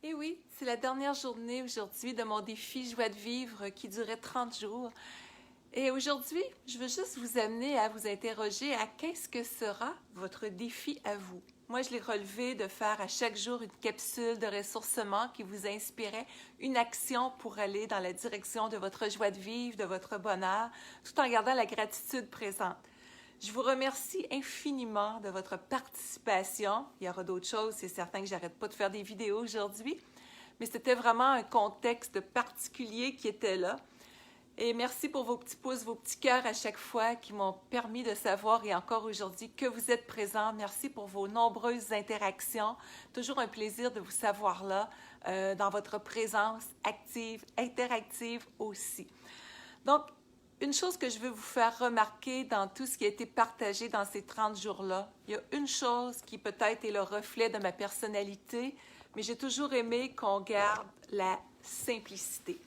Et oui, c'est la dernière journée aujourd'hui de mon défi Joie de vivre qui durait 30 jours. Et aujourd'hui, je veux juste vous amener à vous interroger à qu'est-ce que sera votre défi à vous. Moi, je l'ai relevé de faire à chaque jour une capsule de ressourcement qui vous inspirait une action pour aller dans la direction de votre joie de vivre, de votre bonheur, tout en gardant la gratitude présente. Je vous remercie infiniment de votre participation. Il y aura d'autres choses, c'est certain que j'arrête pas de faire des vidéos aujourd'hui, mais c'était vraiment un contexte particulier qui était là. Et merci pour vos petits pouces, vos petits cœurs à chaque fois qui m'ont permis de savoir, et encore aujourd'hui, que vous êtes présents. Merci pour vos nombreuses interactions. Toujours un plaisir de vous savoir là, dans votre présence active, interactive aussi. Donc, une chose que je veux vous faire remarquer dans tout ce qui a été partagé dans ces 30 jours-là, il y a une chose qui peut-être est le reflet de ma personnalité, mais j'ai toujours aimé qu'on garde la simplicité.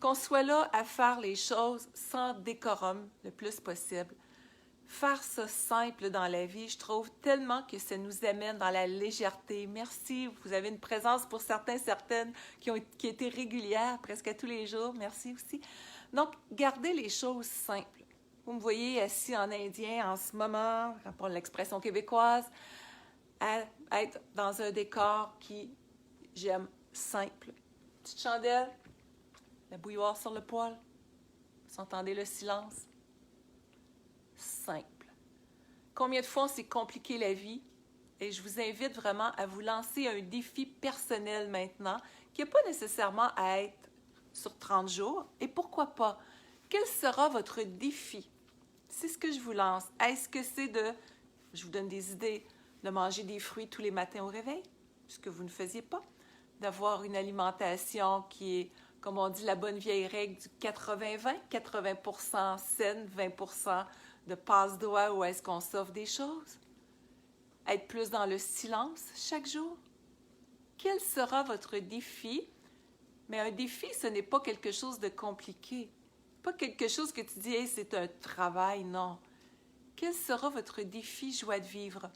Qu'on soit là à faire les choses sans décorum le plus possible. Faire ça simple dans la vie, je trouve tellement que ça nous amène dans la légèreté. Merci, vous avez une présence pour certains, certaines qui étaient régulières presque à tous les jours. Merci aussi. Donc, gardez les choses simples. Vous me voyez assis en indien en ce moment, pour l'expression québécoise, à être dans un décor qui j'aime simple. Petite chandelle, la bouilloire sur le poêle. Vous entendez le silence? Simple. Combien de fois on s'est compliqué la vie? Et je vous invite vraiment à vous lancer un défi personnel maintenant, qui n'a pas nécessairement à être sur 30 jours. Et pourquoi pas? Quel sera votre défi? C'est ce que je vous lance. Est-ce que c'est je vous donne des idées, de manger des fruits tous les matins au réveil, ce que vous ne faisiez pas, d'avoir une alimentation qui est, comme on dit, la bonne vieille règle du 80-20, 80% saine, 20% de passe-doigts où est-ce qu'on s'offre des choses? Être plus dans le silence chaque jour? Quel sera votre défi? Mais un défi, ce n'est pas quelque chose de compliqué. Pas quelque chose que tu dis, hey, c'est un travail, non. Quel sera votre défi joie de vivre?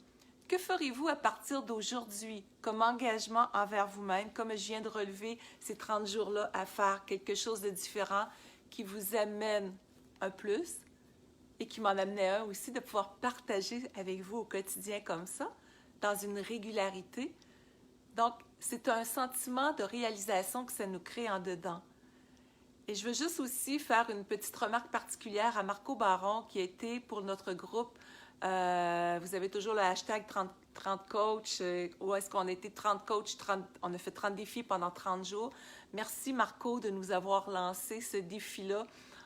Que ferez-vous à partir d'aujourd'hui comme engagement envers vous-même, comme je viens de relever ces 30 jours-là, à faire quelque chose de différent qui vous amène un plus et qui m'en amenait un aussi, de pouvoir partager avec vous au quotidien comme ça, dans une régularité. Donc, c'est un sentiment de réalisation que ça nous crée en dedans. Et je veux juste aussi faire une petite remarque particulière à Marco Baron, qui a été pour notre groupe, vous avez toujours le hashtag 30 coach, où est-ce qu'on a été 30 coachs, on a fait 30 défis pendant 30 jours. Merci Marco de nous avoir lancé ce défi-là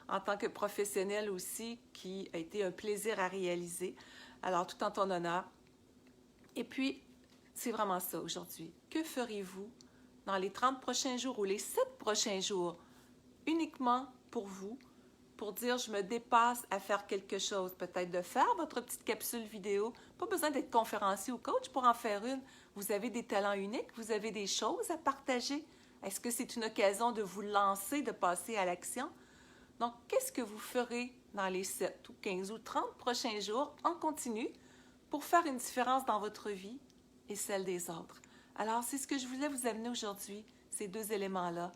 en tant que professionnel aussi, qui a été un plaisir à réaliser. Alors, tout en ton honneur. Et puis, c'est vraiment ça aujourd'hui. Que ferez-vous dans les 30 prochains jours ou les 7 prochains jours, uniquement pour vous, pour dire je me dépasse à faire quelque chose, peut-être de faire votre petite capsule vidéo, pas besoin d'être conférencier ou coach pour en faire une. Vous avez des talents uniques, vous avez des choses à partager. Est-ce que c'est une occasion de vous lancer, de passer à l'action? Donc, qu'est-ce que vous ferez dans les 7 ou 15 ou 30 prochains jours en continu pour faire une différence dans votre vie et celle des autres? Alors, c'est ce que je voulais vous amener aujourd'hui, ces deux éléments-là,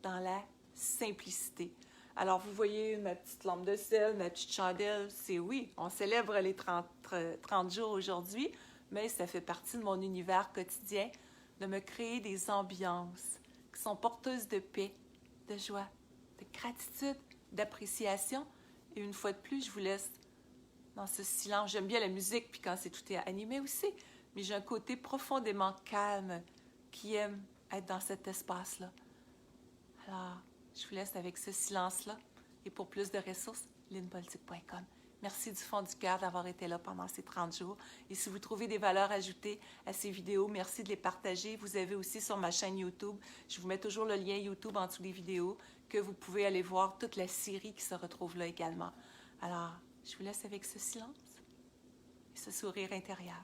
dans la simplicité. Alors, vous voyez ma petite lampe de sel, ma petite chandelle, c'est oui, on célèbre les 30 jours aujourd'hui, mais ça fait partie de mon univers quotidien, de me créer des ambiances qui sont porteuses de paix, de joie, de gratitude, d'appréciation. Et une fois de plus, je vous laisse dans ce silence. J'aime bien la musique, puis quand tout est animé aussi, mais j'ai un côté profondément calme qui aime être dans cet espace-là. Alors, je vous laisse avec ce silence-là. Et pour plus de ressources, linpolitique.com. Merci du fond du cœur d'avoir été là pendant ces 30 jours. Et si vous trouvez des valeurs ajoutées à ces vidéos, merci de les partager. Vous avez aussi sur ma chaîne YouTube, je vous mets toujours le lien YouTube en dessous des vidéos, que vous pouvez aller voir toute la série qui se retrouve là également. Alors, je vous laisse avec ce silence et ce sourire intérieur.